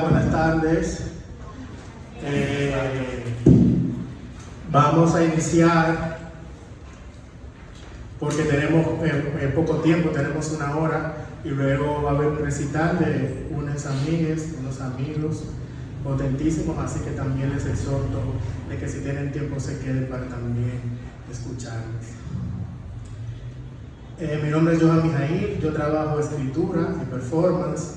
Buenas tardes. Vamos a iniciar porque tenemos poco tiempo, tenemos una hora y luego va a haber un recital de unos amigos potentísimos, así que también les exhorto de que si tienen tiempo se queden para también escucharles. Mi nombre es Johan Mijail, yo trabajo escritura y performance.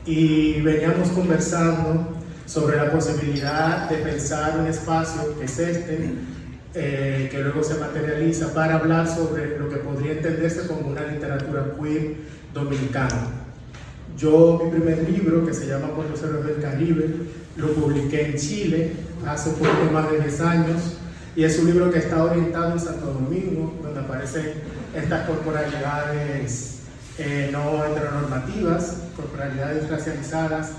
Y veníamos conversando sobre la posibilidad de pensar un espacio que es que luego se materializa para hablar sobre lo que podría entenderse como una literatura queer dominicana. Yo, mi primer libro, que se llama Por los Héroes del Caribe, lo publiqué en Chile hace poco más de 10 años, y es un libro que está orientado en Santo Domingo, donde aparecen estas corporalidades no heteronormativas, corporalidades racializadas,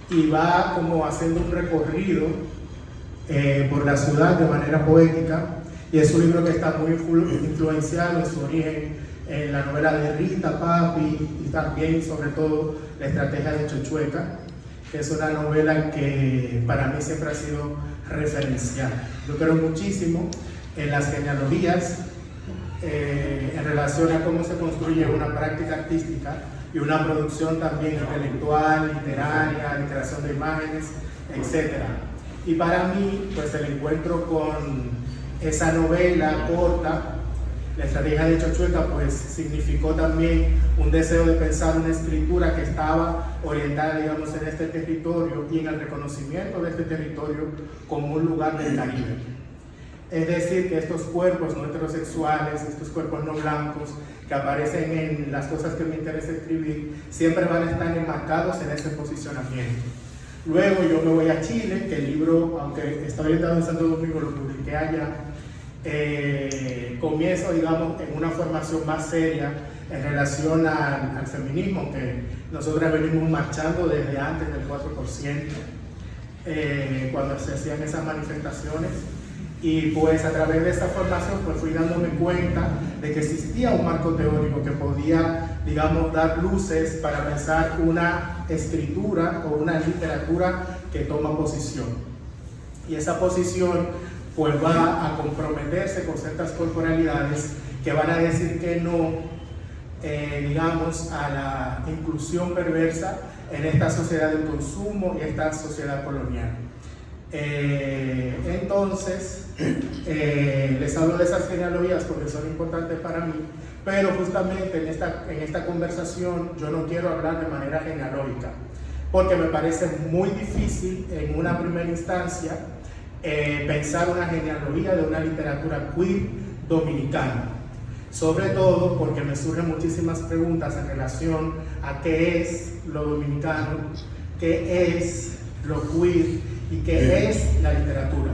y va como haciendo un recorrido por la ciudad de manera poética, y es un libro que está muy influenciado en su origen en la novela de Rita, Papi, y también sobre todo La Estrategia de Chochueca, que es una novela que para mí siempre ha sido referencial. Yo creo muchísimo en las genealogías en relación a cómo se construye una práctica artística y una producción también intelectual, literaria, de creación de imágenes, etc. Y para mí, pues el encuentro con esa novela corta, La Estrategia de Chochueca, pues significó también un deseo de pensar una escritura que estaba orientada, digamos, en este territorio y en el reconocimiento de este territorio como un lugar del Caribe. Es decir, que estos cuerpos no heterosexuales, estos cuerpos no blancos que aparecen en las cosas que me interesa escribir, siempre van a estar enmarcados en ese posicionamiento. Luego yo me voy a Chile, que el libro, aunque está orientado en Santo Domingo, lo publiqué allá. Comienzo, digamos, en una formación más seria en relación al feminismo, que nosotras venimos marchando desde antes del 4%, cuando se hacían esas manifestaciones. Y pues a través de esa formación pues fui dándome cuenta de que existía un marco teórico que podía, digamos, dar luces para pensar una escritura o una literatura que toma posición. Y esa posición pues va a comprometerse con ciertas corporalidades que van a decir que no, digamos, a la inclusión perversa en esta sociedad del consumo y esta sociedad colonial. Entonces, les hablo de esas genealogías porque son importantes para mí, pero justamente en esta conversación yo no quiero hablar de manera genealógica, porque me parece muy difícil en una primera instancia pensar una genealogía de una literatura queer dominicana, sobre todo porque me surgen muchísimas preguntas en relación a qué es lo dominicano, qué es lo queer y qué es la literatura,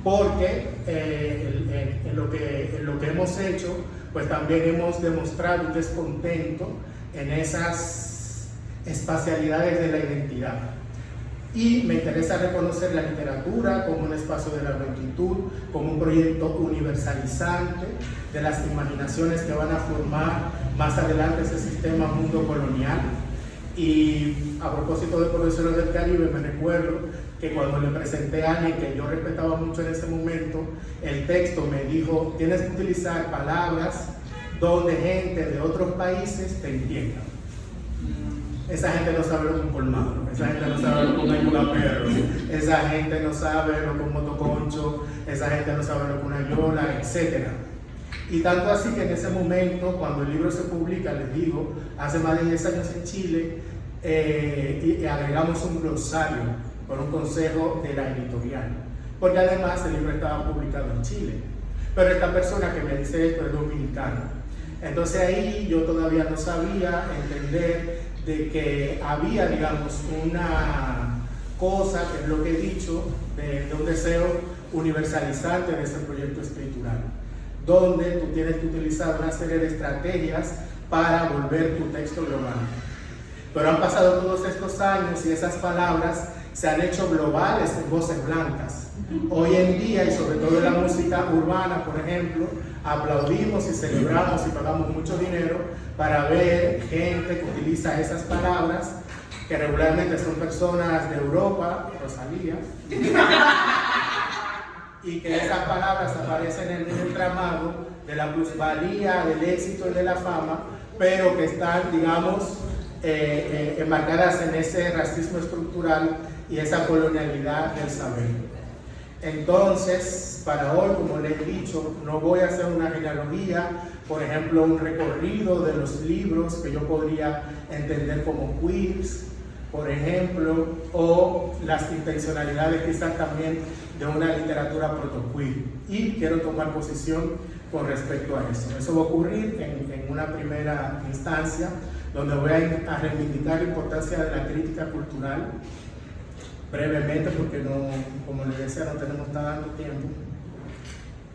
porque en lo que hemos hecho, pues también hemos demostrado un descontento en esas espacialidades de la identidad. Y me interesa reconocer la literatura como un espacio de la longitud, como un proyecto universalizante de las imaginaciones que van a formar más adelante ese sistema mundo colonial. Y a propósito de Por los Héroes del Caribe, me recuerdo que cuando le presenté a alguien que yo respetaba mucho en ese momento, el texto me dijo: tienes que utilizar palabras donde gente de otros países te entienda. Esa gente no sabe lo que es un colmado, esa gente no sabe lo que es una ayuda perro, esa gente no sabe lo que es un motoconcho, esa gente no sabe lo que es una yola, etc. Y tanto así que en ese momento, cuando el libro se publica, les digo, hace más de 10 años en Chile, y agregamos un glosario por un consejo de la editorial, porque además el libro estaba publicado en Chile, pero esta persona que me dice esto es dominicana. Entonces ahí yo todavía no sabía entender de que había, digamos, una cosa, que es lo que he dicho, de un deseo universalizante de ese proyecto escritural, donde tú tienes que utilizar una serie de estrategias para volver tu texto global. Pero han pasado todos estos años y esas palabras se han hecho globales en voces blancas. Hoy en día, y sobre todo en la música urbana, por ejemplo, aplaudimos y celebramos y pagamos mucho dinero para ver gente que utiliza esas palabras que regularmente son personas de Europa, Rosalía, y que esas palabras aparecen en el entramado de la plusvalía, del éxito y de la fama, pero que están, digamos, enmarcadas en ese racismo estructural y esa colonialidad del saber. Entonces, para hoy, como les he dicho, no voy a hacer una genealogía, por ejemplo, un recorrido de los libros que yo podría entender como queers, por ejemplo, o las intencionalidades quizás también de una literatura proto-queer. Y quiero tomar posición con respecto a eso. Eso va a ocurrir en una primera instancia, donde voy a reivindicar la importancia de la crítica cultural, brevemente, porque no, como les decía, no tenemos tanto tiempo.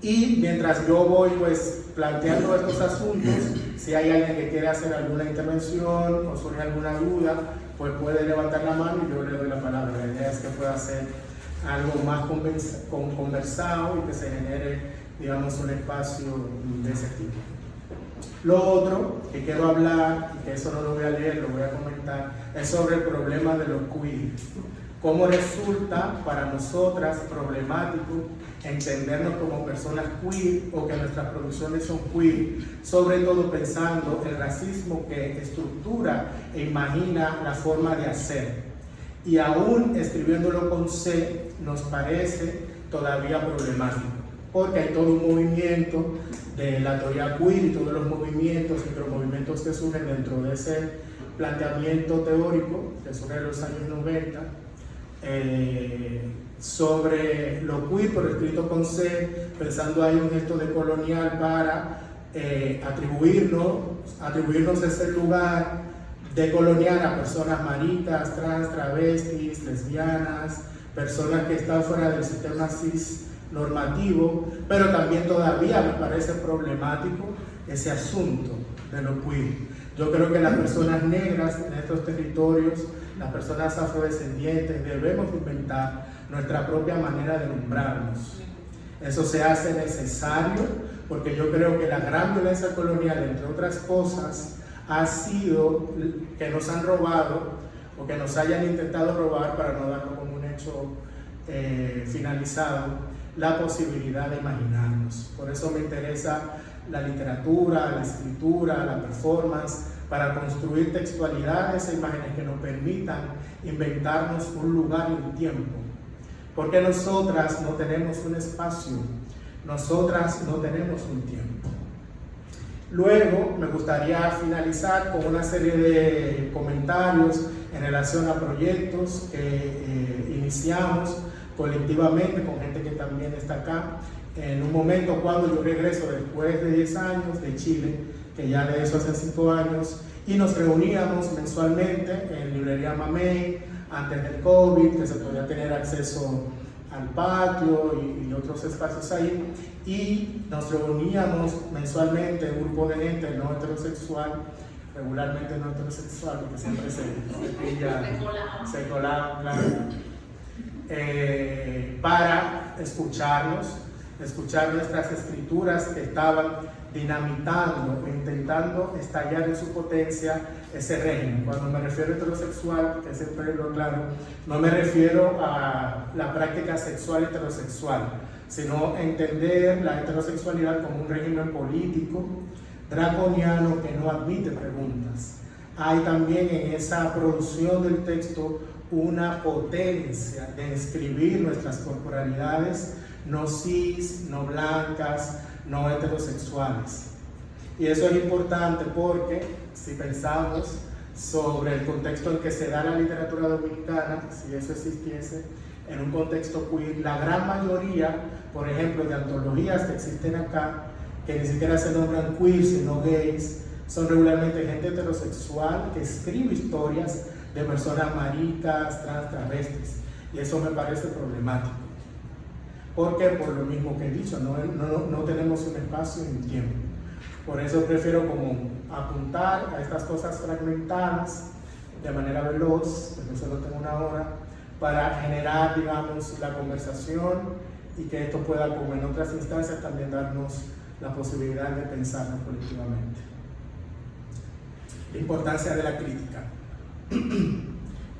Y mientras yo voy pues planteando estos asuntos, si hay alguien que quiere hacer alguna intervención o surge alguna duda, pues puede levantar la mano y yo le doy la palabra. La idea es que pueda hacer algo más conversado y que se genere, digamos, un espacio de ese tipo. Lo otro que quiero hablar, y que eso no lo voy a leer, lo voy a comentar, es sobre el problema de los queer. Cómo resulta para nosotras problemático entendernos como personas queer o que nuestras producciones son queer, sobre todo pensando el racismo que estructura e imagina la forma de hacer. Y aún escribiéndolo con C, nos parece todavía problemático, porque hay todo un movimiento de la teoría queer y todos los movimientos, micromovimientos que surgen dentro de ese planteamiento teórico que surge en los años 90, sobre lo queer, pero escrito con C, pensando ahí un gesto de colonial para atribuirnos ese lugar de colonial a personas maricas, trans, travestis, lesbianas, personas que están fuera del sistema cis normativo, pero también todavía me parece problemático ese asunto de lo queer. Yo creo que las personas negras en estos territorios, las personas afrodescendientes, debemos inventar nuestra propia manera de nombrarnos. Eso se hace necesario porque yo creo que la gran violencia colonial, entre otras cosas, ha sido que nos han robado o que nos hayan intentado robar, para no darlo como un hecho finalizado, la posibilidad de imaginarnos. Por eso me interesa la literatura, la escritura, la performance, para construir textualidades e imágenes que nos permitan inventarnos un lugar y un tiempo. Porque nosotras no tenemos un espacio, nosotras no tenemos un tiempo. Luego me gustaría finalizar con una serie de comentarios en relación a proyectos que iniciamos colectivamente con gente que también está acá. En un momento cuando yo regreso después de 10 años de Chile, que ya de eso hace 5 años, y nos reuníamos mensualmente en Librería Mamey, antes del COVID, que se podía tener acceso al patio y otros espacios ahí, y nos reuníamos mensualmente un grupo de gente no heterosexual, regularmente no heterosexual, porque siempre se colaban, claro, para escuchar nuestras escrituras que estaban dinamitando, intentando estallar en su potencia ese régimen. Cuando me refiero a heterosexual, que siempre lo aclaro, no me refiero a la práctica sexual heterosexual, sino entender la heterosexualidad como un régimen político, draconiano, que no admite preguntas. Hay también en esa producción del texto una potencia de inscribir nuestras corporalidades no cis, no blancas, no heterosexuales. Y eso es importante porque si pensamos sobre el contexto en que se da la literatura dominicana, si eso existiese en un contexto queer, la gran mayoría, por ejemplo, de antologías que existen acá, que ni siquiera se nombran queer, sino gays, son regularmente gente heterosexual que escribe historias de personas maricas, trans, travestis. Y eso me parece problemático. Porque por lo mismo que he dicho, no tenemos un espacio ni un tiempo. Por eso prefiero como apuntar a estas cosas fragmentadas de manera veloz, porque solo tengo una hora, para generar, digamos, la conversación y que esto pueda, como en otras instancias, también darnos la posibilidad de pensarnos colectivamente. La importancia de la crítica.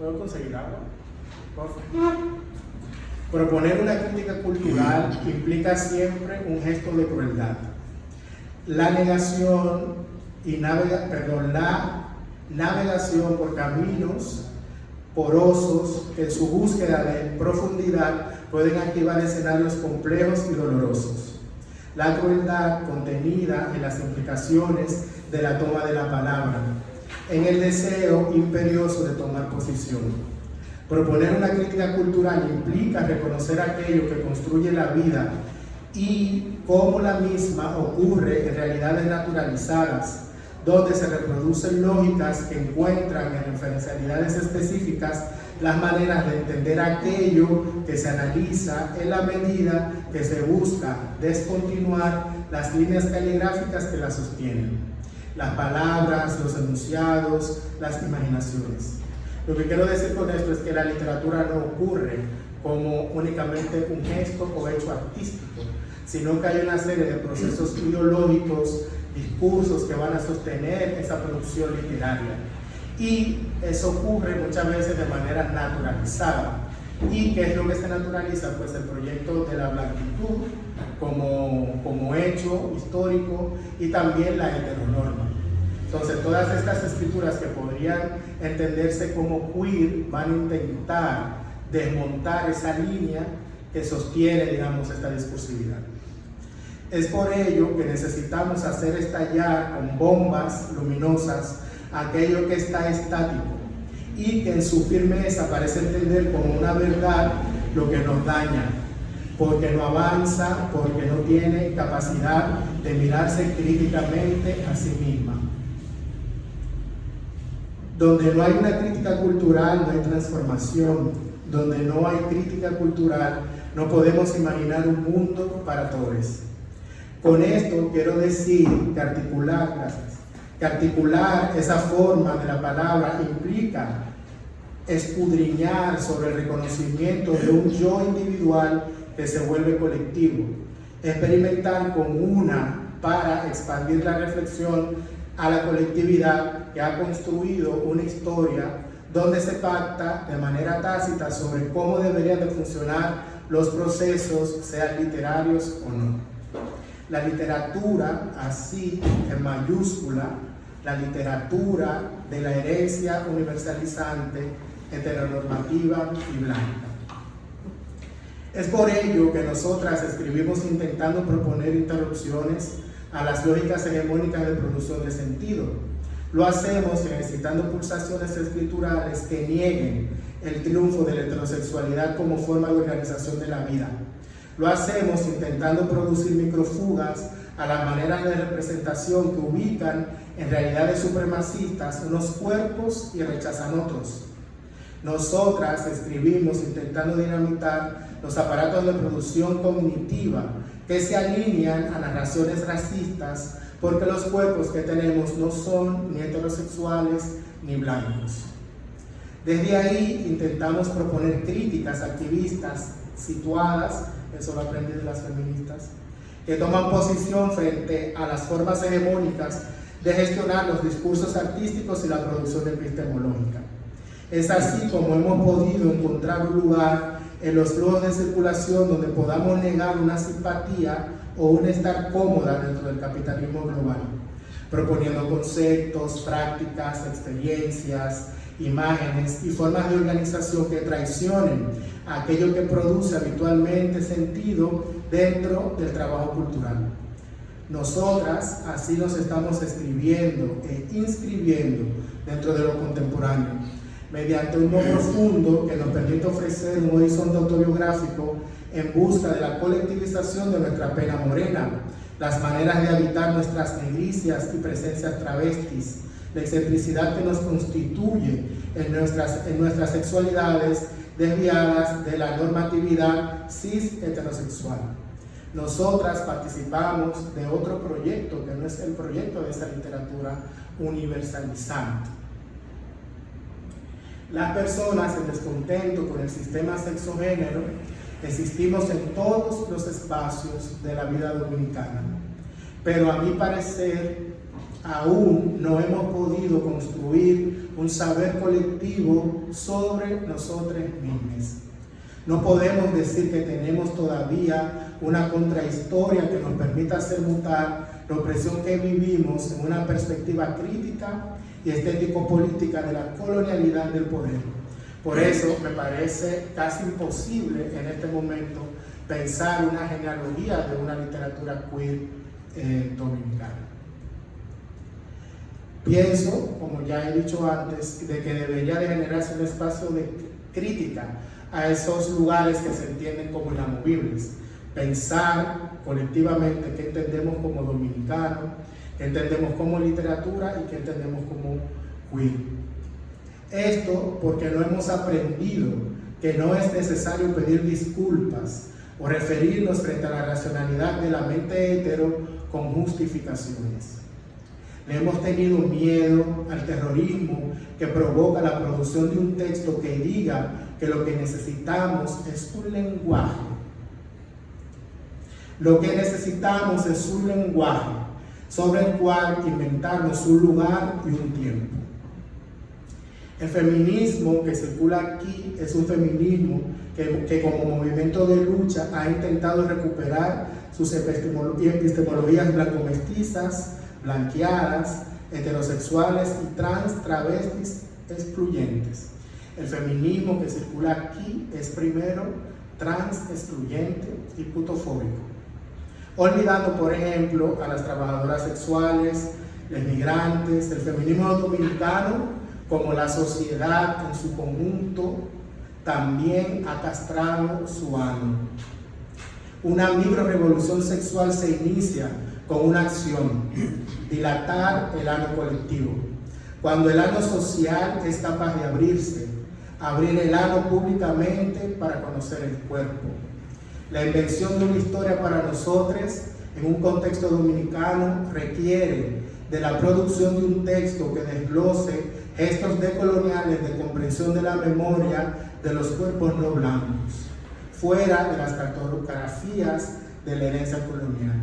¿Puedo conseguir agua? Por favor. Proponer una crítica cultural implica siempre un gesto de crueldad. La negación la navegación por caminos porosos que en su búsqueda de profundidad pueden activar escenarios complejos y dolorosos. La crueldad contenida en las implicaciones de la toma de la palabra, en el deseo imperioso de tomar posición. Proponer una crítica cultural implica reconocer aquello que construye la vida y cómo la misma ocurre en realidades naturalizadas, donde se reproducen lógicas que encuentran en referencialidades específicas las maneras de entender aquello que se analiza en la medida que se busca descontinuar las líneas caligráficas que las sostienen, las palabras, los enunciados, las imaginaciones. Lo que quiero decir con esto es que la literatura no ocurre como únicamente un gesto o hecho artístico, sino que hay una serie de procesos ideológicos, discursos que van a sostener esa producción literaria. Y eso ocurre muchas veces de manera naturalizada. ¿Y qué es lo que se naturaliza? Pues el proyecto de la blanquitud como hecho histórico y también la heteronorma. Entonces, todas estas escrituras que podrían entenderse como queer van a intentar desmontar esa línea que sostiene, digamos, esta discursividad. Es por ello que necesitamos hacer estallar con bombas luminosas aquello que está estático y que en su firmeza parece entender como una verdad lo que nos daña, porque no avanza, porque no tiene capacidad de mirarse críticamente a sí misma. Donde no hay una crítica cultural, no hay transformación. Donde no hay crítica cultural, no podemos imaginar un mundo para todos. Con esto quiero decir que articular esa forma de la palabra implica escudriñar sobre el reconocimiento de un yo individual que se vuelve colectivo, experimentar con una para expandir la reflexión a la colectividad que ha construido una historia donde se pacta de manera tácita sobre cómo deberían de funcionar los procesos, sean literarios o no. La literatura, así en mayúscula, la literatura de la herencia universalizante, heteronormativa y blanca. Es por ello que nosotras escribimos intentando proponer interrupciones a las lógicas hegemónicas de producción de sentido. Lo hacemos necesitando pulsaciones escriturales que nieguen el triunfo de la heterosexualidad como forma de organización de la vida. Lo hacemos intentando producir microfugas a las maneras de representación que ubican en realidades supremacistas unos cuerpos y rechazan otros. Nosotras escribimos intentando dinamitar los aparatos de producción cognitiva que se alinean a narraciones racistas porque los cuerpos que tenemos no son ni heterosexuales ni blancos. Desde ahí intentamos proponer críticas activistas situadas, eso lo aprendí de las feministas, que toman posición frente a las formas hegemónicas de gestionar los discursos artísticos y la producción epistemológica. Es así como hemos podido encontrar un lugar en los flujos de circulación donde podamos negar una simpatía o un estar cómoda dentro del capitalismo global, proponiendo conceptos, prácticas, experiencias, imágenes y formas de organización que traicionen aquello que produce habitualmente sentido dentro del trabajo cultural. Nosotras así nos estamos escribiendo e inscribiendo dentro de lo contemporáneo, mediante un modo profundo que nos permite ofrecer un horizonte autobiográfico en busca de la colectivización de nuestra pena morena, las maneras de habitar nuestras negricias y presencias travestis, la excentricidad que nos constituye en nuestras sexualidades desviadas de la normatividad cis heterosexual. Nosotras participamos de otro proyecto que no es el proyecto de esa literatura universalizante. Las personas en descontento con el sistema sexogénero existimos en todos los espacios de la vida dominicana, pero a mi parecer aún no hemos podido construir un saber colectivo sobre nosotros mismos. No podemos decir que tenemos todavía una contrahistoria que nos permita hacer mutar la opresión que vivimos en una perspectiva crítica y estético-política de la colonialidad del poder. Por eso me parece casi imposible en este momento pensar una genealogía de una literatura queer dominicana. Pienso, como ya he dicho antes, de que debería de generarse un espacio de crítica a esos lugares que se entienden como inamovibles. Pensar colectivamente qué entendemos como dominicano, qué entendemos como literatura y qué entendemos como queer. Esto porque no hemos aprendido que no es necesario pedir disculpas o referirnos frente a la racionalidad de la mente hetero con justificaciones. Le hemos tenido miedo al terrorismo que provoca la producción de un texto que diga que lo que necesitamos es un lenguaje. Lo que necesitamos es un lenguaje sobre el cual inventarnos un lugar y un tiempo. El feminismo que circula aquí es un feminismo que como movimiento de lucha ha intentado recuperar sus epistemologías blanco-mestizas, blanqueadas, heterosexuales y trans, travestis, excluyentes. El feminismo que circula aquí es primero trans, excluyente y putofóbico, olvidando por ejemplo a las trabajadoras sexuales, los migrantes, el feminismo dominicano como la sociedad en su conjunto también ha castrado su ano. Una microrevolución sexual se inicia con una acción: dilatar el ano colectivo. Cuando el ano social es capaz de abrirse, abrir el ano públicamente para conocer el cuerpo. La invención de una historia para nosotros en un contexto dominicano requiere de la producción de un texto que desglose gestos decoloniales de comprensión de la memoria de los cuerpos no blancos, fuera de las cartografías de la herencia colonial.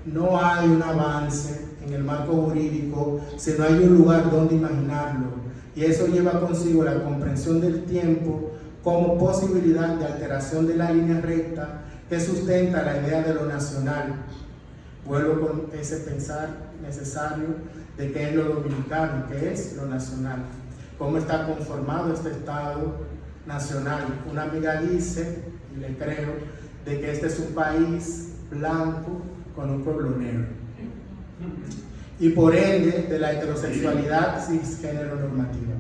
No hay un avance en el marco jurídico si no hay un lugar donde imaginarlo, y eso lleva consigo la comprensión del tiempo como posibilidad de alteración de la línea recta que sustenta la idea de lo nacional. Vuelvo con ese pensar necesario de qué es lo dominicano, qué es lo nacional, cómo está conformado este Estado nacional. Una amiga dice, y le creo, de que este es un país blanco con un pueblo negro, y por ende de la heterosexualidad cisgénero normativa.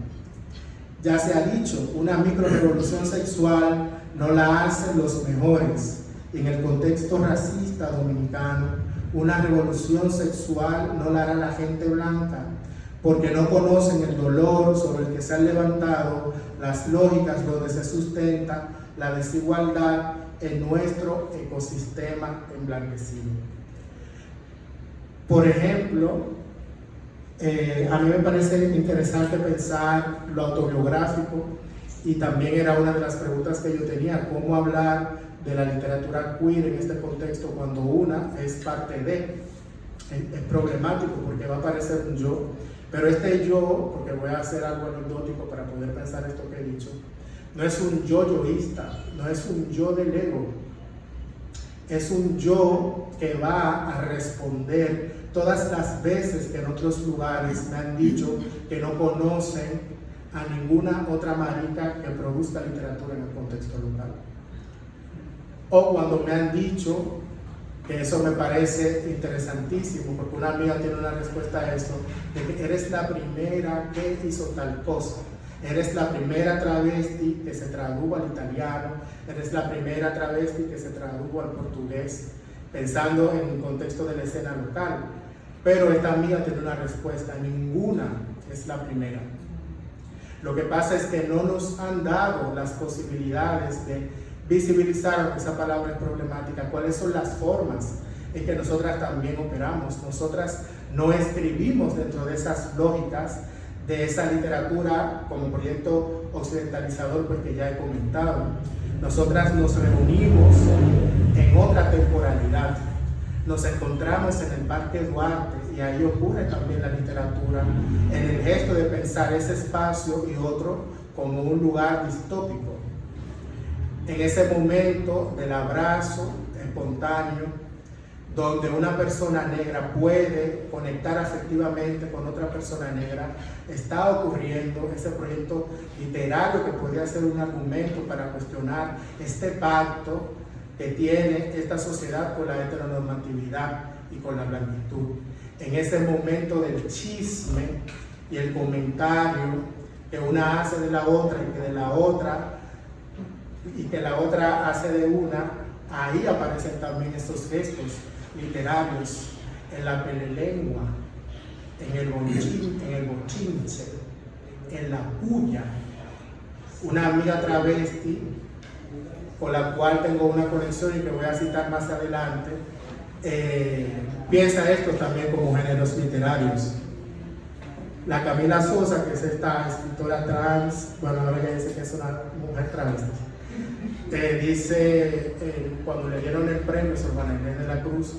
Ya se ha dicho, una microrevolución sexual no la hacen los mejores. En el contexto racista dominicano, una revolución sexual no la hará la gente blanca, porque no conocen el dolor sobre el que se han levantado las lógicas donde se sustenta la desigualdad en nuestro ecosistema emblanquecido. Por ejemplo, a mí me parece interesante pensar lo autobiográfico, y también era una de las preguntas que yo tenía: ¿cómo hablar de la literatura queer en este contexto cuando una es parte de? Es problemático porque va a aparecer un yo, pero este yo, porque voy a hacer algo anecdótico para poder pensar esto que he dicho, no es un yo yoísta, no es un yo del ego, es un yo que va a responder todas las veces que en otros lugares me han dicho que no conocen a ninguna otra marica que produzca literatura en el contexto local. O cuando me han dicho, que eso me parece interesantísimo, porque una amiga tiene una respuesta a eso, de que eres la primera que hizo tal cosa, eres la primera travesti que se tradujo al italiano, eres la primera travesti que se tradujo al portugués, pensando en un contexto de la escena local. Pero esta amiga tiene una respuesta: ninguna es la primera. Lo que pasa es que no nos han dado las posibilidades de visibilizar, aunque esa palabra es problemática, cuáles son las formas en que nosotras también operamos. Nosotras no escribimos dentro de esas lógicas de esa literatura como proyecto occidentalizador, pues que ya he comentado. Nosotras nos reunimos en otra temporalidad. nos encontramos en el Parque Duarte y ahí ocurre también la literatura, en el gesto de pensar ese espacio y otro como un lugar distópico. En ese momento del abrazo espontáneo, donde una persona negra puede conectar afectivamente con otra persona negra, está ocurriendo ese proyecto literario que podría ser un argumento para cuestionar este pacto que tiene esta sociedad con la heteronormatividad y con la blanquitud. En ese momento del chisme y el comentario que una hace de la otra y que de la otra y que la otra hace de una, ahí aparecen también estos gestos literarios, en la pelelengua, en el bochinche, en la puya. Una amiga travesti con la cual tengo una conexión y que voy a citar más adelante, piensa esto también como géneros literarios. La Camila Sosa, que es esta escritora trans, bueno, ahora ya dice que es una mujer travesti, dice, cuando le dieron el premio Sor Juana Inés de la Cruz,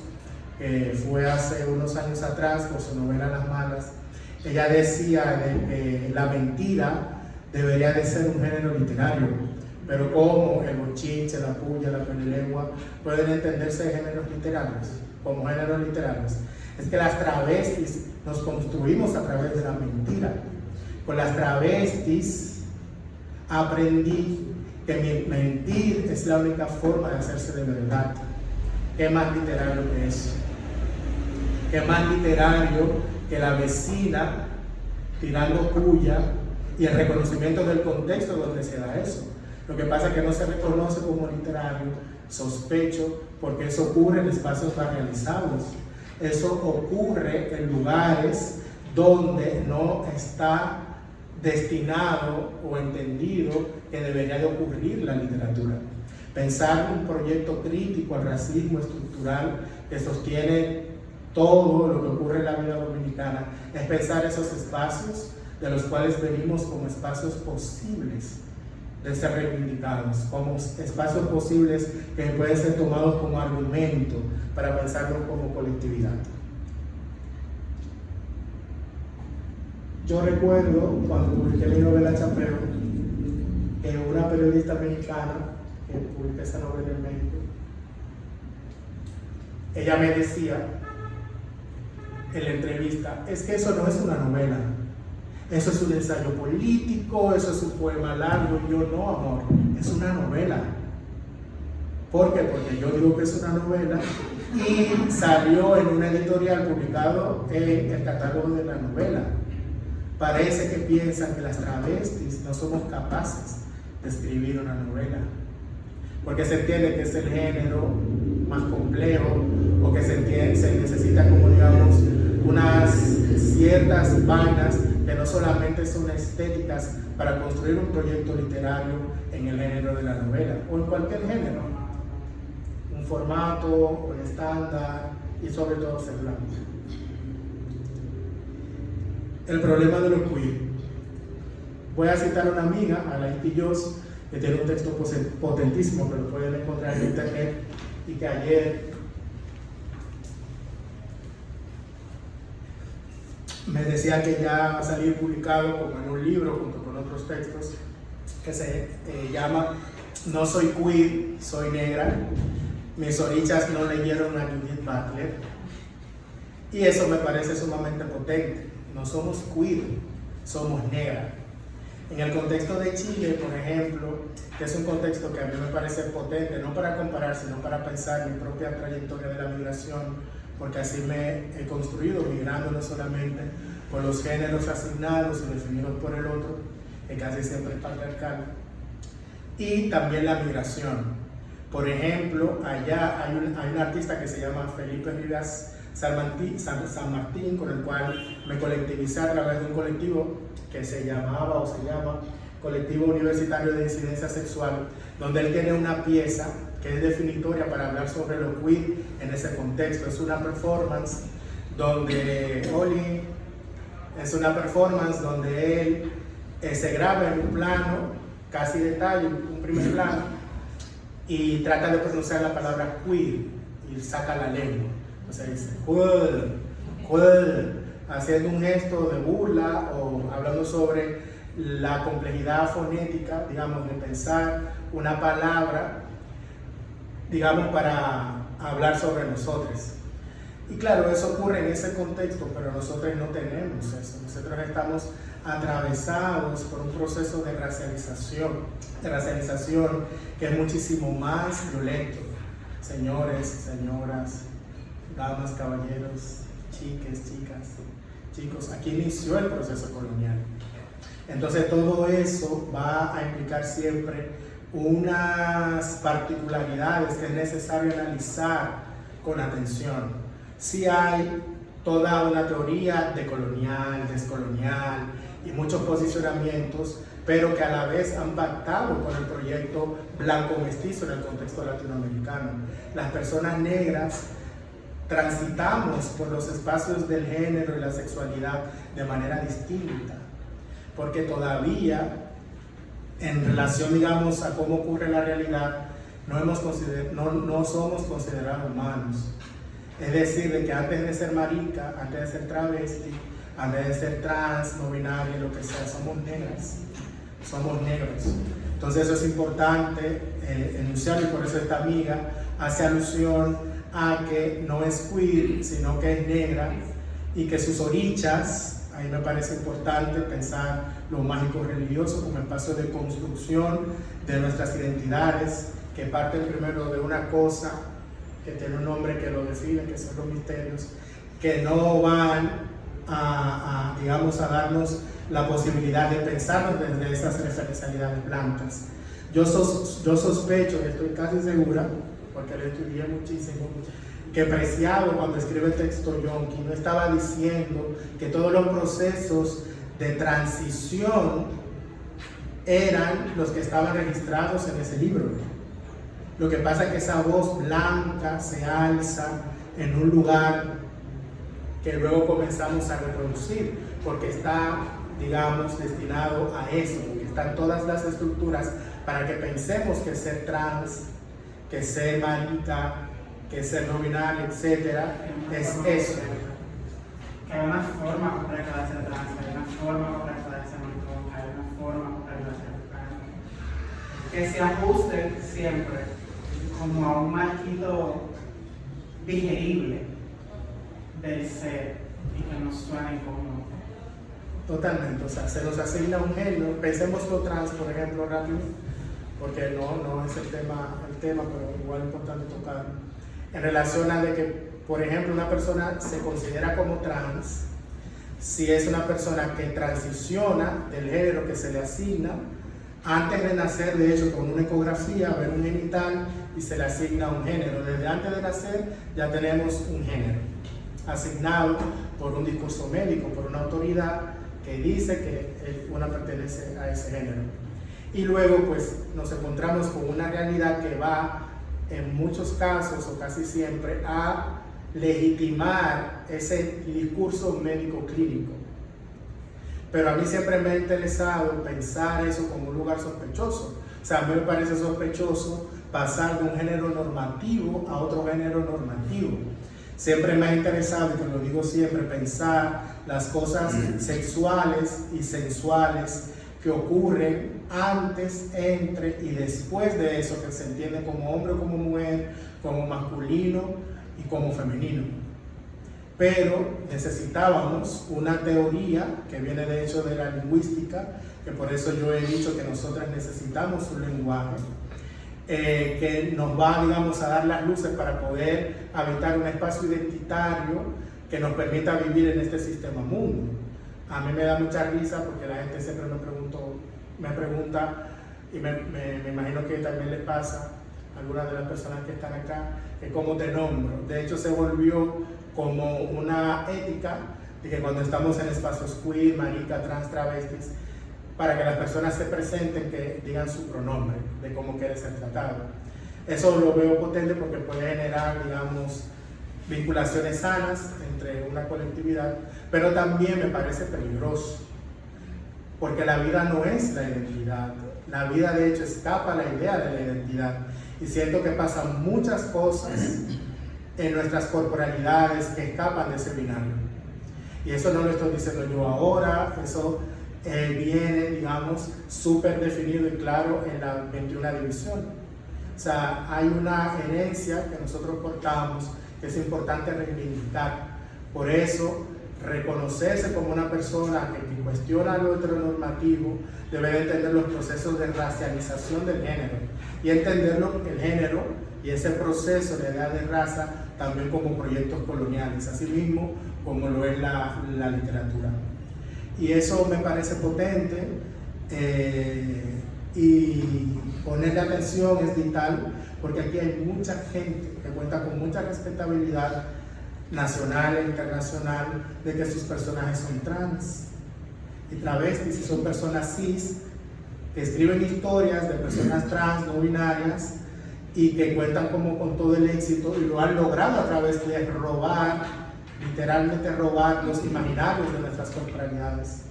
fue hace unos años atrás por su novela Las Malas, ella decía que la mentira debería de ser un género literario, pero como el bochinche, la puya, la pelelengua pueden entenderse géneros literarios, como géneros literarios. Es que las travestis nos construimos a través de la mentira. Con las travestis aprendí que mentir es la única forma de hacerse de verdad. ¿Qué más literario que eso? ¿Qué más literario que la vecina tirando puya y el reconocimiento del contexto donde se da eso? Lo que pasa es que no se reconoce como literario, sospecho, porque eso ocurre en espacios barrializados. Eso ocurre en lugares donde no está destinado o entendido que debería de ocurrir la literatura. Pensar un proyecto crítico al racismo estructural que sostiene todo lo que ocurre en la vida dominicana es pensar esos espacios de los cuales venimos como espacios posibles de ser reivindicados, como espacios posibles que pueden ser tomados como argumento para pensarlos como colectividad. Yo recuerdo cuando publiqué mi novela Chapeo, que una periodista mexicana que publicó esa novela en México, ella me decía en la entrevista, es que eso no es una novela, eso es un ensayo político, eso es un poema largo. Y yo, no, amor, es una novela. ¿Por qué? Porque yo digo que es una novela y salió en una editorial publicado en el catálogo de la novela. Parece que piensan que las travestis no somos capaces de escribir una novela, porque se entiende que es el género más complejo, o que se necesita, como digamos, unas ciertas vainas que no solamente son estéticas para construir un proyecto literario en el género de la novela, o en cualquier género, un formato, un estándar y sobre todo ser blanco. El problema de lo queer. Voy a citar a una amiga, Alain Quillos, que tiene un texto potentísimo que lo pueden encontrar en internet y que ayer me decía que ya va a salir publicado como en un libro junto con otros textos que se llama No soy queer, soy negra. Mis orichas no leyeron a Judith Butler, y eso me parece sumamente potente. No somos queer, somos negra. En el contexto de Chile, por ejemplo, que es un contexto que a mí me parece potente, no para comparar, sino para pensar mi propia trayectoria de la migración, porque así me he construido migrando no solamente por los géneros asignados y definidos por el otro, que casi siempre es patriarcal, y también la migración. Por ejemplo, allá hay un artista que se llama Felipe Rivas San Martín, con el cual me colectivicé a través de un colectivo que se llamaba o se llama Colectivo Universitario de Disidencia Sexual, donde él tiene una pieza que es definitoria para hablar sobre lo queer en ese contexto. Es una performance donde él se graba en un plano, casi detalle, un primer plano, y trata de pronunciar la palabra queer y saca la lengua. o sea, dice cool, haciendo un gesto de burla o hablando sobre la complejidad fonética, digamos, de pensar una palabra, digamos, para hablar sobre nosotros. Y claro, eso ocurre en ese contexto, pero nosotros no tenemos eso. Nosotros estamos atravesados por un proceso de racialización que es muchísimo más violento. Señores, señoras, damas, caballeros, chiques, chicas, chicos, aquí inició el proceso colonial. Entonces todo eso va a implicar siempre unas particularidades que es necesario analizar con atención. Sí hay toda una teoría de colonial, descolonial y muchos posicionamientos, pero que a la vez han pactado con el proyecto blanco mestizo en el contexto latinoamericano. Las personas negras transitamos por los espacios del género y la sexualidad de manera distinta, porque todavía en relación, digamos, a cómo ocurre la realidad, no somos considerados humanos. Es decir, de que antes de ser marica, antes de ser travesti, antes de ser trans, no binaria, lo que sea, somos negras, somos negros. Entonces eso es importante enunciar, y por eso esta amiga hace alusión a que no es queer, sino que es negra, y que sus orichas, ahí me parece importante pensar lo mágico religioso como espacio de construcción de nuestras identidades, que parten primero de una cosa que tiene un nombre que lo define, que son los misterios, que no van digamos, a darnos la posibilidad de pensarnos desde esas referencialidades blancas. Yo sospecho, y estoy casi segura, porque lo estudié muchísimo, que Preciado, cuando escribe el texto Yonki, no estaba diciendo que todos los procesos de transición eran los que estaban registrados en ese libro. Lo que pasa es que esa voz blanca se alza en un lugar que luego comenzamos a reproducir, porque está, digamos, destinado a eso, porque están todas las estructuras para que pensemos que ser trans, que ser marica, que ser no binario, etcétera, es eso. Que hay una forma correcta de ser trans, hay una forma correcta de ser maricón, hay una forma correcta de ser trans, que se ajuste siempre como a un marquito digerible del ser y que nos suene como... Totalmente, o sea, se nos asigna un género. Pensemos lo trans, por ejemplo, rápido, porque no es el tema, pero igual es importante tocarlo. En relación a de que, por ejemplo, una persona se considera como trans si es una persona que transiciona del género que se le asigna antes de nacer, de hecho, con una ecografía, ver un genital y se le asigna un género. Desde antes de nacer ya tenemos un género asignado por un discurso médico, por una autoridad que dice que una pertenece a ese género. Y luego pues nos encontramos con una realidad que va en muchos casos o casi siempre a legitimar ese discurso médico clínico. Pero a mí siempre me ha interesado pensar eso como un lugar sospechoso. O sea, a mí me parece sospechoso pasar de un género normativo a otro género normativo. Siempre me ha interesado, y que lo digo siempre, pensar las cosas sexuales y sensuales que ocurren antes, entre y después de eso, que se entiende como hombre o como mujer, como masculino y como femenino. Pero necesitábamos una teoría que viene de hecho de la lingüística, que por eso yo he dicho que nosotras necesitamos un lenguaje que nos va, digamos, a dar las luces para poder habitar un espacio identitario que nos permita vivir en este sistema mundo. A mí me da mucha risa porque la gente siempre me pregunta, y me imagino que también le pasa a algunas de las personas que están acá, que cómo te nombro. De hecho se volvió como una ética de que cuando estamos en espacios queer, marica, trans, travestis, para que las personas se presenten, que digan su pronombre, de cómo quiere ser tratado. Eso lo veo potente porque puede generar, digamos, vinculaciones sanas entre una colectividad, pero también me parece peligroso, porque la vida no es la identidad. La vida, de hecho, escapa a la idea de la identidad. Y siento que pasan muchas cosas en nuestras corporalidades que escapan de ese binario. Y eso no lo estoy diciendo yo ahora, eso viene, digamos, súper definido y claro en la 21 división. O sea, hay una herencia que nosotros portamos que es importante reivindicar. Por eso, reconocerse como una persona que cuestiona lo heteronormativo debe de entender los procesos de racialización del género y entenderlo, el género y ese proceso de idea de raza también como proyectos coloniales, así mismo como lo es la literatura. Y eso me parece potente y ponerle atención es vital porque aquí hay mucha gente que cuenta con mucha respetabilidad nacional e internacional de que sus personajes son trans y travestis y son personas cis que escriben historias de personas trans, no binarias y que cuentan como con todo el éxito y lo han logrado a través de robar, literalmente robar los imaginarios de nuestras corporalidades.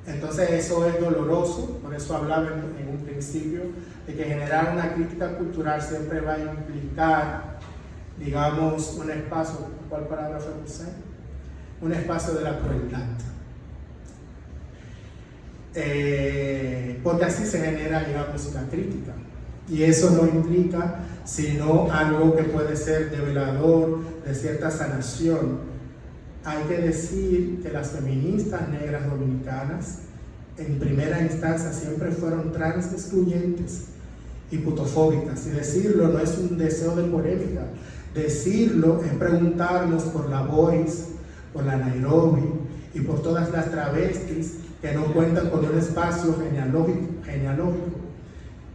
Entonces eso es doloroso, por eso hablaba en un principio de que generar una crítica cultural siempre va a implicar, digamos, un espacio, ¿cuál palabra fue que usé? Un espacio de la crueldad. Porque así se genera, digamos, la crítica. Y eso no implica sino algo que puede ser develador de cierta sanación. Hay que decir que las feministas negras dominicanas, en primera instancia, siempre fueron trans excluyentes y putofóbicas. Y decirlo no es un deseo de polémica. Decirlo es preguntarnos por la Boyce, por la Nairobi y por todas las travestis que no cuentan con un espacio genealógico.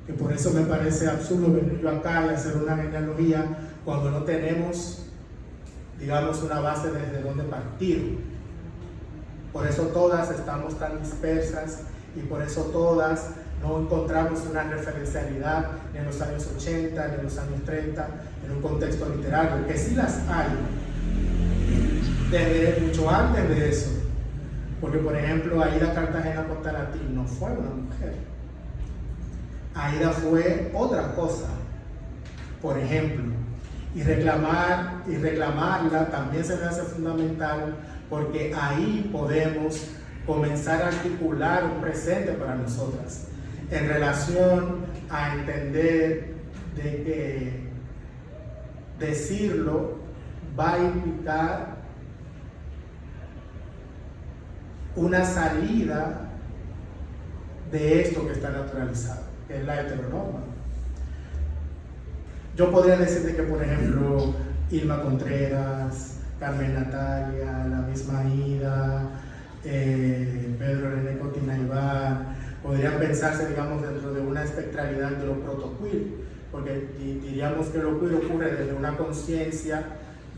Que por eso me parece absurdo venir yo acá y hacer una genealogía cuando no tenemos, digamos, una base desde donde partir. Por eso todas estamos tan dispersas y por eso todas no encontramos una referencialidad ni en los años 80, ni en los años 30, en un contexto literario, que sí las hay, desde mucho antes de eso. Porque, por ejemplo, Aida Cartagena Portalatín no fue una mujer. Aida fue otra cosa, por ejemplo. Y reclamarla también se me hace fundamental porque ahí podemos comenzar a articular un presente para nosotras en relación a entender de que decirlo va a implicar una salida de esto que está naturalizado, que es la heteronorma. Yo podría decirte que, por ejemplo, Irma Contreras, Carmen Natalia, la misma Aida, Pedro René Cotinaibar, podrían pensarse, digamos, dentro de una espectralidad de lo protoqueer, porque diríamos que lo queer ocurre desde una conciencia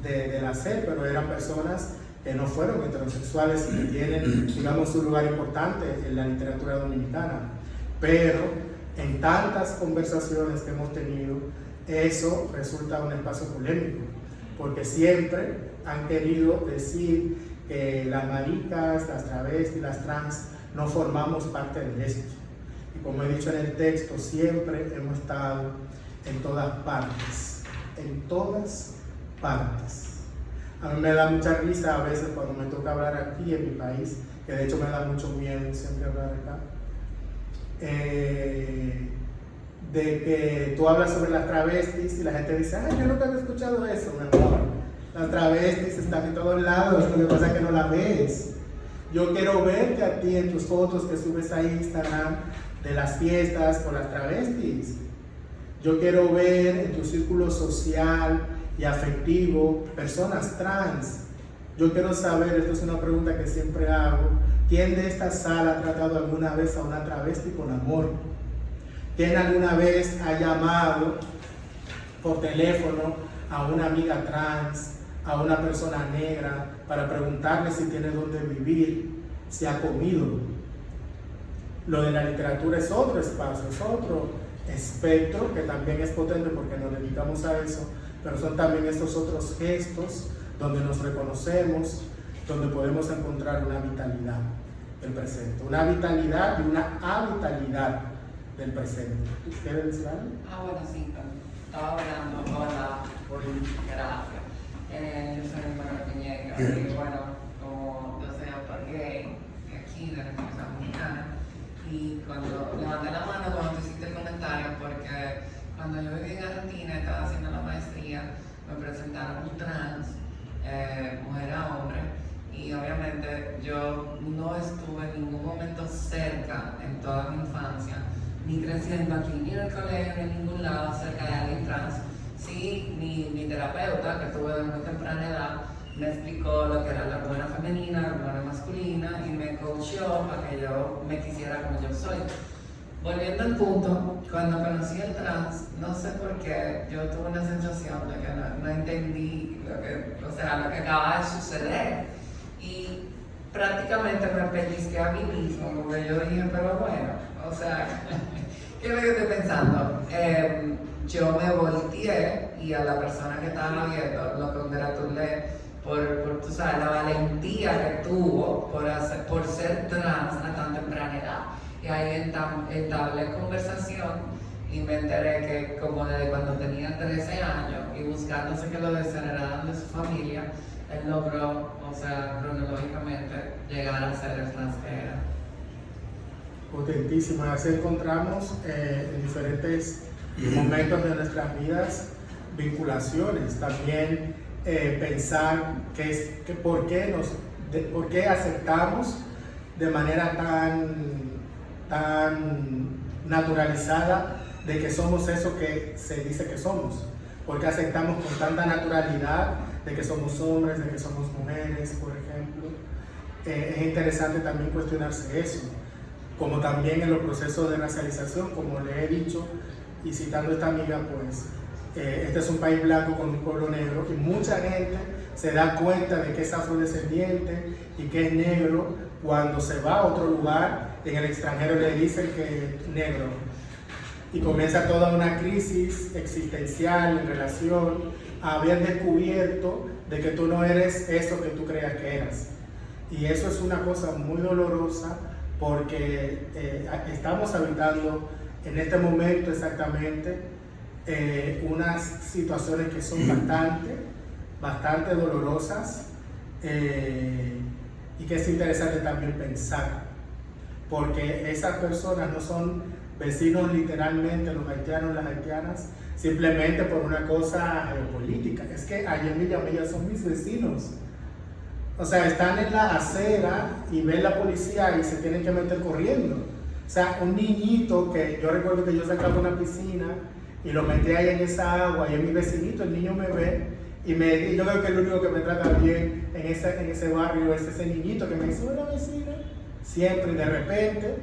del hacer, pero eran personas que no fueron heterosexuales y que tienen, digamos, un lugar importante en la literatura dominicana. Pero en tantas conversaciones que hemos tenido, eso resulta un espacio polémico, porque siempre han querido decir que las maricas, las travestis, las trans no formamos parte de esto. Y como he dicho en el texto, siempre hemos estado en todas partes, en todas partes. A mí me da mucha risa a veces cuando me toca hablar aquí en mi país, que de hecho me da mucho miedo siempre hablar acá, de que tú hablas sobre las travestis y la gente dice, ay, yo nunca había escuchado eso, mi amor. Las travestis están en todos lados, lo que pasa es que no la ves. Yo quiero verte a ti en tus fotos que subes a Instagram de las fiestas con las travestis. Yo quiero ver en tu círculo social y afectivo personas trans. Yo quiero saber, esto es una pregunta que siempre hago, ¿quién de esta sala ha tratado alguna vez a una travesti con amor? ¿Quién alguna vez ha llamado por teléfono a una amiga trans, a una persona negra, para preguntarle si tiene dónde vivir, si ha comido? Lo de la literatura es otro espacio, es otro espectro que también es potente porque nos dedicamos a eso, pero son también estos otros gestos donde nos reconocemos, donde podemos encontrar una vitalidad del presente, una vitalidad y una avitalidad del presente. ¿Quieres decir algo? Bueno, sí, estaba hablando, hola, gracias. Yo soy Manuel Piñeiro y bueno, como yo soy autor gay de aquí, de República Dominicana, y cuando levanté la mano cuando tú hiciste el comentario, porque cuando yo viví en Argentina, estaba haciendo la maestría, me presentaron un trans, mujer a hombre, y obviamente yo no estuve en ningún momento cerca en toda mi infancia, ni creciendo aquí, ni en el colegio, ni en ningún lado cerca de alguien trans. Sí, mi terapeuta, que tuve de muy temprana edad, me explicó lo que era la hormona femenina, la hormona masculina, y me coachó para que yo me quisiera como yo soy. Volviendo al punto, cuando conocí el trans, no sé por qué, yo tuve una sensación de que no entendí lo que acaba de suceder. Y prácticamente me pellizqué a mí mismo, porque yo dije, pero bueno, o sea, ¿qué es lo que estoy pensando? Yo me volteé y a la persona que estaba viendo lo congratulé por tú sabes, la valentía que tuvo por ser trans a tan temprana edad. Y ahí entablé conversación y me enteré que como desde cuando tenía 13 años y buscándose que lo desheredaran de su familia, él logró, o sea, cronológicamente, llegar a ser el trans que era. Potentísimo. Así encontramos en diferentes momentos de nuestras vidas vinculaciones. También pensar por qué aceptamos de manera tan naturalizada de que somos eso que se dice que somos. Porque aceptamos con tanta naturalidad de que somos hombres, de que somos mujeres, por ejemplo. Es interesante también cuestionarse eso. Como también en los procesos de racialización, como le he dicho, y citando a esta amiga, pues, este es un país blanco con un pueblo negro, y mucha gente se da cuenta de que es afrodescendiente y que es negro cuando se va a otro lugar, en el extranjero le dicen que es negro. Y comienza toda una crisis existencial en relación a haber descubierto de que tú no eres eso que tú creías que eras. Y eso es una cosa muy dolorosa porque estamos habitando en este momento exactamente unas situaciones que son bastante dolorosas y que es interesante también pensar, porque esas personas no son vecinos literalmente, los haitianos, las haitianas, simplemente por una cosa geopolítica. Es que allá en Villamella son mis vecinos. O sea, están en la acera y ven la policía y se tienen que meter corriendo. O sea, un niñito que yo recuerdo que yo sacaba una piscina y lo metí ahí en esa agua y es mi vecinito, el niño me ve y yo creo que el único que me trata bien en ese barrio es ese niñito que me dice, hola vecina, siempre. Y de repente,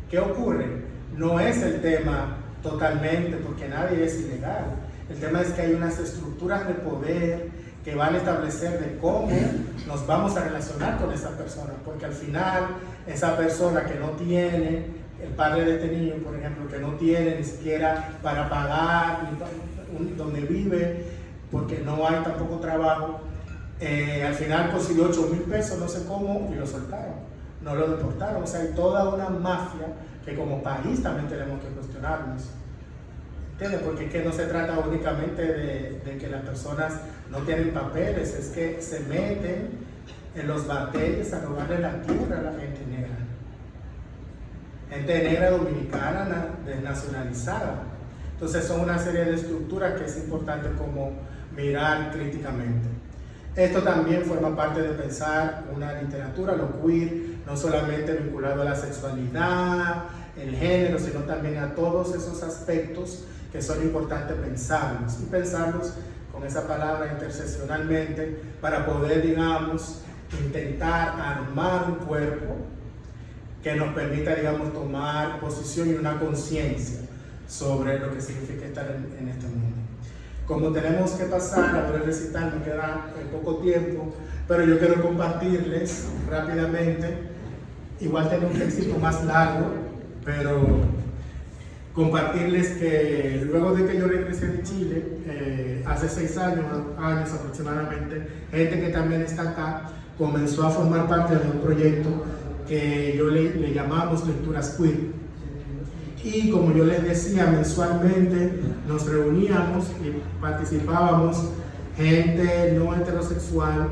¿qué ocurre? No es el tema totalmente porque nadie es ilegal. El tema es que hay unas estructuras de poder que van a establecer de cómo nos vamos a relacionar con esa persona, porque al final esa persona que no tiene, el padre de este niño, por ejemplo, que no tiene ni siquiera para pagar donde vive, porque no hay tampoco trabajo, al final consiguió 8,000 pesos, no sé cómo, y lo soltaron, no lo deportaron. O sea, hay toda una mafia que como país también tenemos que cuestionarnos. ¿Entiendes? Porque es que no se trata únicamente de que las personas no tienen papeles, es que se meten en los batalles a robarle la tierra a la gente negra. Gente negra dominicana desnacionalizada. Entonces son una serie de estructuras que es importante como mirar críticamente. Esto también forma parte de pensar una literatura, lo queer, no solamente vinculado a la sexualidad, el género, sino también a todos esos aspectos que son importantes pensarlos, y pensarlos con esa palabra interseccionalmente para poder, digamos, intentar armar un cuerpo que nos permita, digamos, tomar posición y una conciencia sobre lo que significa estar en este mundo. Como tenemos que pasar a ver el recital, me queda poco tiempo, pero yo quiero compartirles rápidamente, igual tengo un texto más largo, pero compartirles que luego de que yo regresé de Chile, hace 6 años aproximadamente, gente que también está acá comenzó a formar parte de un proyecto que yo le llamamos Lecturas Queer. Y como yo les decía, mensualmente nos reuníamos y participábamos gente no heterosexual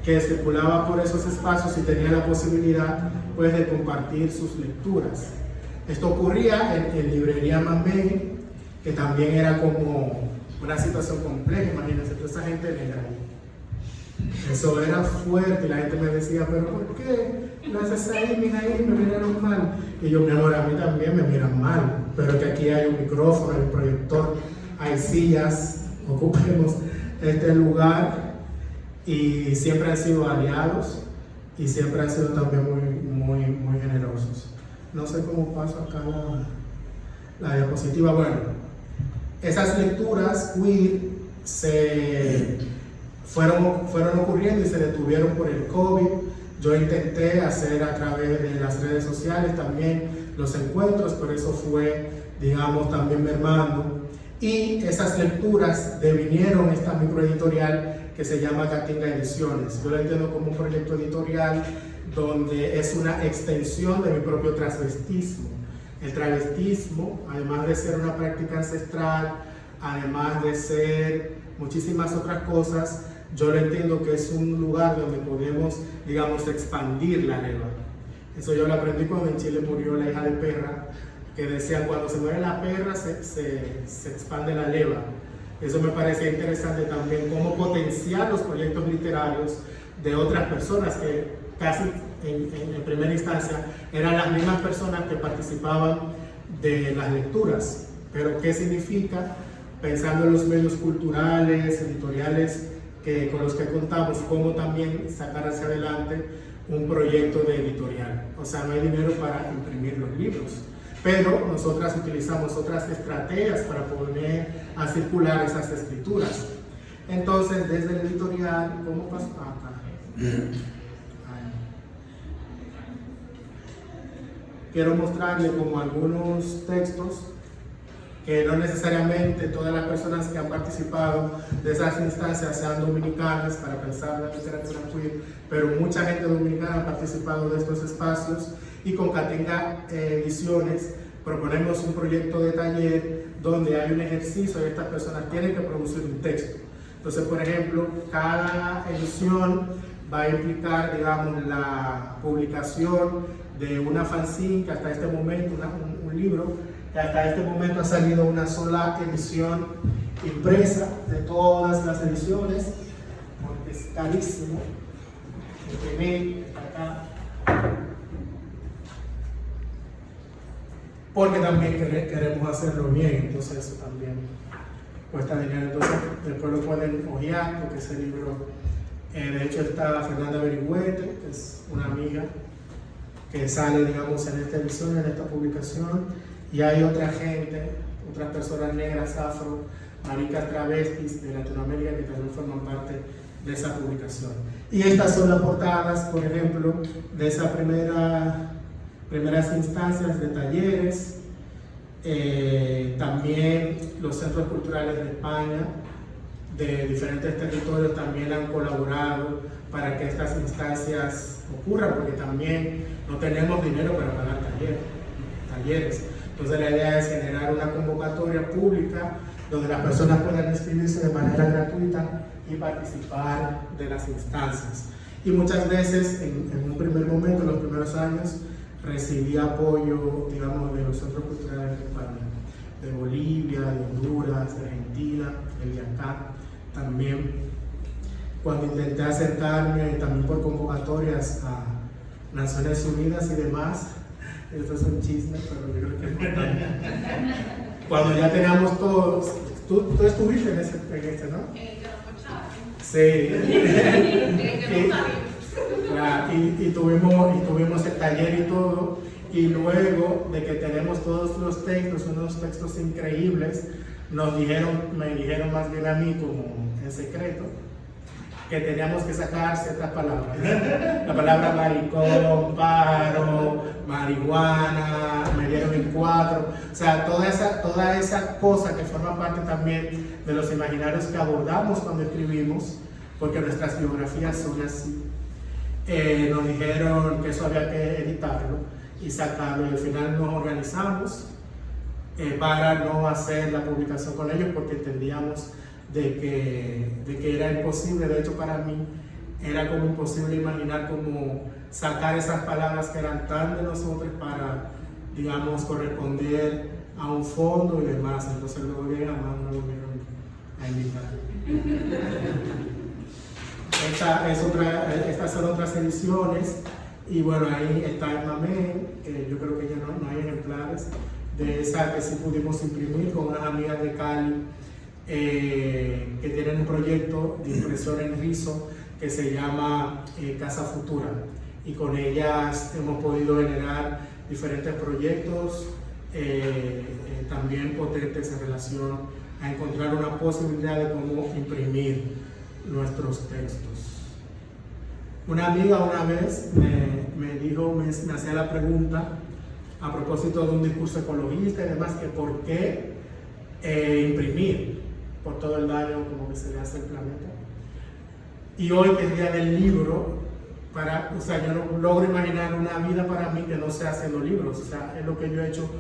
que circulaba por esos espacios y tenía la posibilidad pues de compartir sus lecturas. Esto ocurría en Librería Mamey, que también era como una situación compleja, imagínense, toda esa gente negra ahí. Eso era fuerte y la gente me decía, pero ¿por qué lo haces ahí, mija, ahí? Me miraron mal. Y yo, mi amor, a mí también me miran mal, pero que aquí hay un micrófono, hay un proyector, hay sillas, ocupemos este lugar. Y siempre han sido aliados y siempre han sido también muy generosos. No sé cómo paso acá la diapositiva. Bueno, esas lecturas queer fueron ocurriendo y se detuvieron por el COVID. Yo intenté hacer a través de las redes sociales también los encuentros, pero eso fue, digamos, también mermando. Y esas lecturas devinieron esta microeditorial que se llama Catinga Ediciones. Yo lo entiendo como un proyecto editorial donde es una extensión de mi propio transvestismo. El travestismo, además de ser una práctica ancestral, además de ser muchísimas otras cosas, yo lo entiendo que es un lugar donde podemos, digamos, expandir la lengua. Eso yo lo aprendí cuando en Chile murió la hija de Perra, que decía, cuando se muere la perra se expande la leva. Eso me parecía interesante también, cómo potenciar los proyectos literarios de otras personas que casi en primera instancia eran las mismas personas que participaban de las lecturas. Pero ¿qué significa? Pensando en los medios culturales, editoriales con los que contamos, cómo también sacar hacia adelante un proyecto de editorial. O sea, no hay dinero para imprimir los libros, pero nosotras utilizamos otras estrategias para poner a circular esas escrituras. Entonces, desde el editorial, ¿cómo pasó acá? Quiero mostrarle como algunos textos que no necesariamente todas las personas que han participado de esas instancias sean dominicanas para pensar la literatura queer, pero mucha gente dominicana ha participado de estos espacios. Y con Catinga Ediciones proponemos un proyecto de taller donde hay un ejercicio y estas personas tienen que producir un texto. Entonces, por ejemplo, cada edición va a implicar, digamos, la publicación de una fanzine que hasta este momento, un libro, que hasta este momento ha salido una sola edición impresa de todas las ediciones, porque es carísimo imprimir acá. Porque también queremos hacerlo bien, entonces eso también cuesta dinero. Entonces después lo pueden ojear, porque ese libro, de hecho está Fernanda Berigüete, que es una amiga que sale, digamos, en esta edición, en esta publicación, y hay otra gente, otras personas negras, afro, maricas, travestis de Latinoamérica que también forman parte de esa publicación. Y estas son las portadas, por ejemplo, de esas primeras instancias de talleres. También los centros culturales de España, de diferentes territorios, también han colaborado para que estas instancias ocurran, porque también no tenemos dinero para pagar talleres. Entonces la idea es generar una convocatoria pública donde las personas puedan inscribirse de manera gratuita y participar de las instancias. Y muchas veces, en un primer momento, en los primeros años, recibí apoyo, digamos, de los centros culturales de España, de Bolivia, de Honduras, de Argentina, de acá también. Cuando intenté acercarme también por convocatorias a Naciones Unidas y demás, esto es un chisme, pero yo creo que es importante. Cuando ya teníamos todos, tú estuviste en este, ¿no? Sí. Y tuvimos el taller y todo, y luego de que tenemos todos los textos, unos textos increíbles, me dijeron más bien a mí como en secreto, que teníamos que sacar ciertas palabras. La palabra maricón, pájaro, marihuana, me dieron en 4. O sea, toda esa cosa que forma parte también de los imaginarios que abordamos cuando escribimos, porque nuestras biografías son así. Nos dijeron que eso había que editarlo y sacarlo. Y al final nos organizamos para no hacer la publicación con ellos porque entendíamos de que era imposible. De hecho, para mí era como imposible imaginar cómo sacar esas palabras que eran tan de nosotros para, digamos, corresponder a un fondo y demás. Entonces luego jamás no lo volvieron a invitar. Estas son otras ediciones, y bueno, ahí está el Mamé, que yo creo que ya no hay ejemplares de esa que sí pudimos imprimir con unas amigas de Cali que tienen un proyecto de impresora en rizo que se llama Casa Futura, y con ellas hemos podido generar diferentes proyectos también potentes en relación a encontrar una posibilidad de cómo imprimir nuestros textos. Una amiga una vez me dijo, me hacía la pregunta a propósito de un discurso ecologista y demás, que por qué imprimir por todo el daño como que se le hace al planeta. Y hoy que es día del libro, yo no logro imaginar una vida para mí que no sea haciendo libros. O sea, es lo que yo he hecho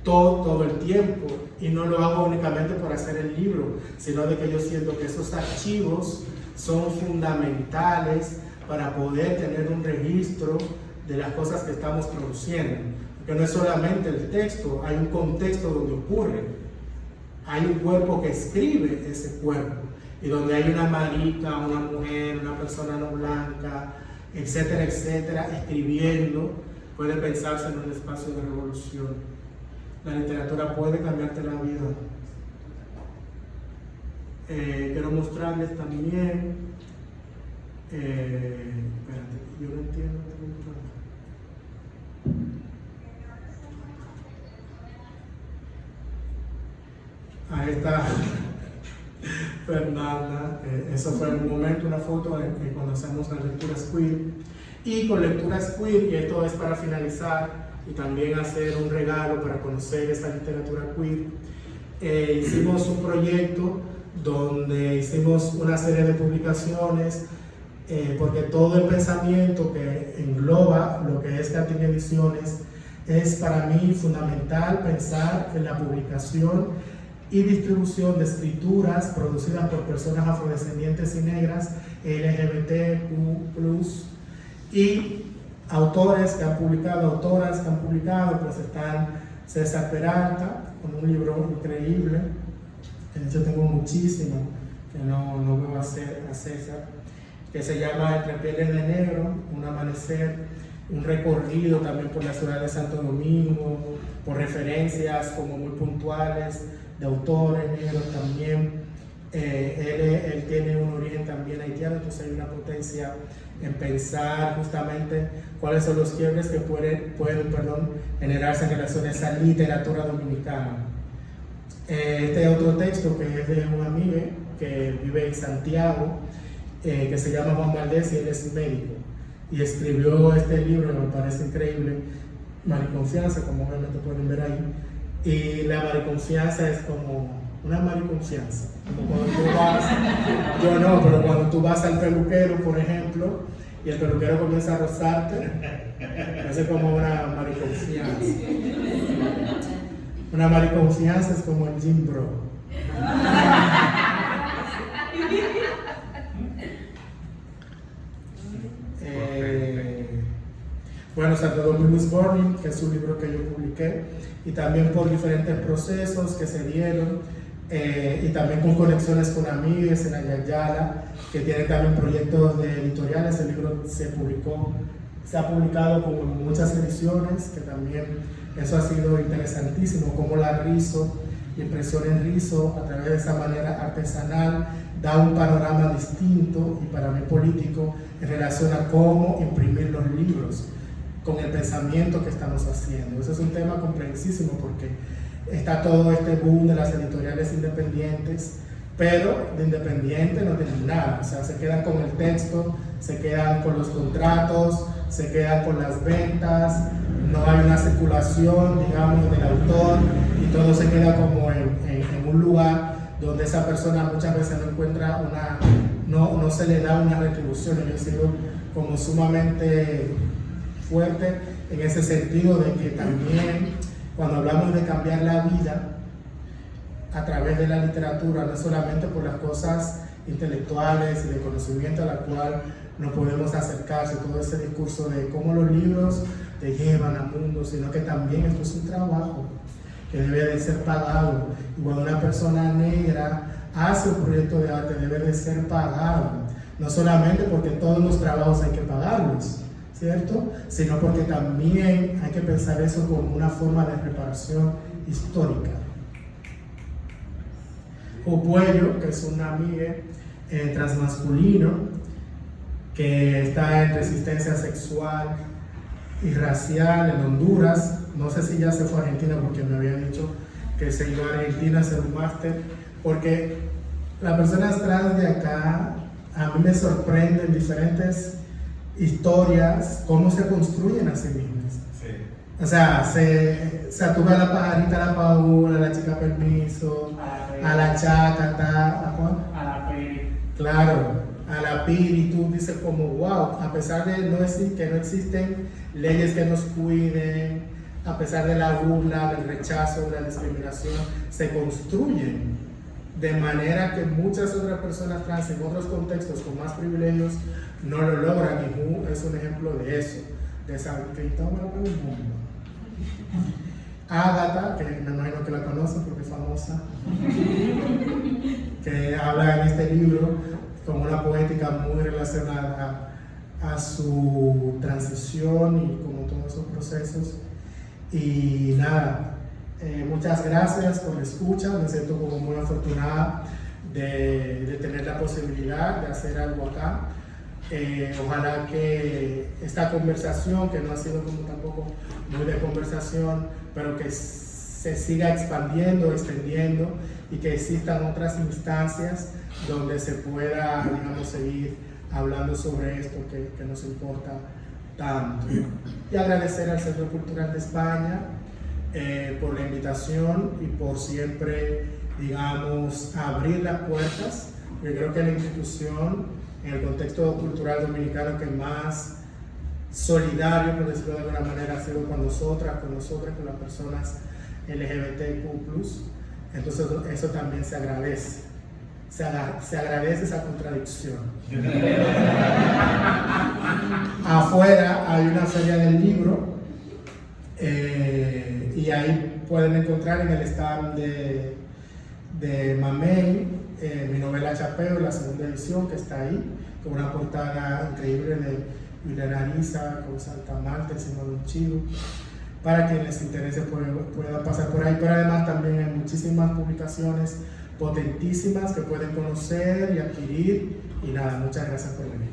todo el tiempo, y no lo hago únicamente por hacer el libro, sino de que yo siento que esos archivos son fundamentales para poder tener un registro de las cosas que estamos produciendo. Porque no es solamente el texto, hay un contexto donde ocurre, hay un cuerpo que escribe ese cuerpo, y donde hay una marica, una mujer, una persona no blanca, etcétera, etcétera, escribiendo, puede pensarse en un espacio de revolución. La literatura puede cambiarte la vida. Quiero mostrarles también, espérate, yo no entiendo. Ahí está Fernanda. Eso fue en un momento, una foto que conocemos las lecturas queer. Y con lecturas queer, y esto es para finalizar y también hacer un regalo para conocer esa literatura queer, hicimos un proyecto donde hicimos una serie de publicaciones, porque todo el pensamiento que engloba lo que es Catin Ediciones es para mí fundamental pensar en la publicación y distribución de escrituras producidas por personas afrodescendientes y negras, LGBTQ+, y autores que han publicado, autoras que han publicado. Pues están César Peralta, con un libro increíble, que yo tengo muchísimo, que no veo a César, que se llama Entre pieles de negro, un amanecer, un recorrido también por la ciudad de Santo Domingo, por referencias como muy puntuales de autores negros también. Él tiene un origen también haitiano, entonces hay una potencia en pensar justamente cuáles son los quiebres que pueden generarse en relación a esa literatura dominicana. Este otro texto, que es de un amigo que vive en Santiago, que se llama Juan Valdés, y él es médico, y escribió este libro que me parece increíble, Mariconfianza, como obviamente pueden ver ahí. Y la mariconfianza es como una mariconfianza, como cuando tú vas, yo no, pero cuando tú vas al peluquero, por ejemplo, y el peluquero comienza a rozarte, es como una mariconfianza. Una mariconfianza es como el gym bro. Bueno, Santo Domingo is Burning, que es un libro que yo publiqué, y también por diferentes procesos que se dieron, y también con conexiones con amigues en Ayayala, que tienen también proyectos de editoriales. El libro se ha publicado como en muchas ediciones, que también eso ha sido interesantísimo, como la rizo, impresión en rizo, a través de esa manera artesanal, da un panorama distinto y para mí político en relación a cómo imprimir los libros con el pensamiento que estamos haciendo. Eso es un tema complejísimo porque está todo este boom de las editoriales independientes, pero de independiente no tienen nada. O sea, se quedan con el texto, se quedan con los contratos, se quedan con las ventas, no hay una circulación, digamos, del autor, y todo se queda como en un lugar donde esa persona muchas veces no encuentra no se le da una retribución. Yo he sido como sumamente fuerte en ese sentido de que también cuando hablamos de cambiar la vida a través de la literatura, no solamente por las cosas intelectuales y de conocimiento a la cual nos podemos acercarse, todo ese discurso de cómo los libros te llevan al mundo, sino que también esto es un trabajo que debe de ser pagado. Y cuando una persona negra hace un proyecto de arte, debe de ser pagado, no solamente porque todos los trabajos hay que pagarlos, ¿cierto? Sino porque también hay que pensar eso como una forma de reparación histórica. Puello, que es un amigo transmasculino que está en resistencia sexual y racial en Honduras. No sé si ya se fue a Argentina porque me había dicho que se iba a Argentina a hacer un máster, porque las personas trans de acá a mí me sorprenden diferentes historias, cómo se construyen a sí mismas. Sí. O sea, tú ves a la pajarita, a la paula, a la chica permiso, a la chacata, ¿a cuál? A la peli. Claro, a la piri, tú dices como wow, a pesar de que no existen leyes que nos cuiden, a pesar de la burla, del rechazo, de la discriminación, se construyen de manera que muchas otras personas trans en otros contextos con más privilegios no lo logran, y Hu es un ejemplo de eso, de esa que estamos hablando del mundo. Ágata, que me imagino que la conocen porque es famosa, que habla en este libro con una poética muy relacionada a su transición y como todos esos procesos. Y nada, muchas gracias por la escucha, me siento como muy afortunada de tener la posibilidad de hacer algo acá. Ojalá que esta conversación, que no ha sido como tampoco muy de conversación, pero que se siga expandiendo, extendiendo, y que existan otras instancias donde se pueda, digamos, seguir hablando sobre esto que nos importa tanto. Y agradecer al Centro Cultural de España por la invitación y por siempre, digamos, abrir las puertas. Yo creo que la institución, en el contexto cultural dominicano, que más solidario, por decirlo de alguna manera, ha sido con nosotras, con las personas LGBTQ+. Entonces eso también se agradece. Se agradece esa contradicción. Afuera hay una feria del libro y ahí pueden encontrar en el stand de Mamey mi novela Chapeo, la segunda edición, que está ahí, con una portada increíble de Juliana Ariza con Santa Marta encima de un chivo. Para quien les interese puedan pasar por ahí, pero además también hay muchísimas publicaciones potentísimas que pueden conocer y adquirir. Y nada, muchas gracias por venir.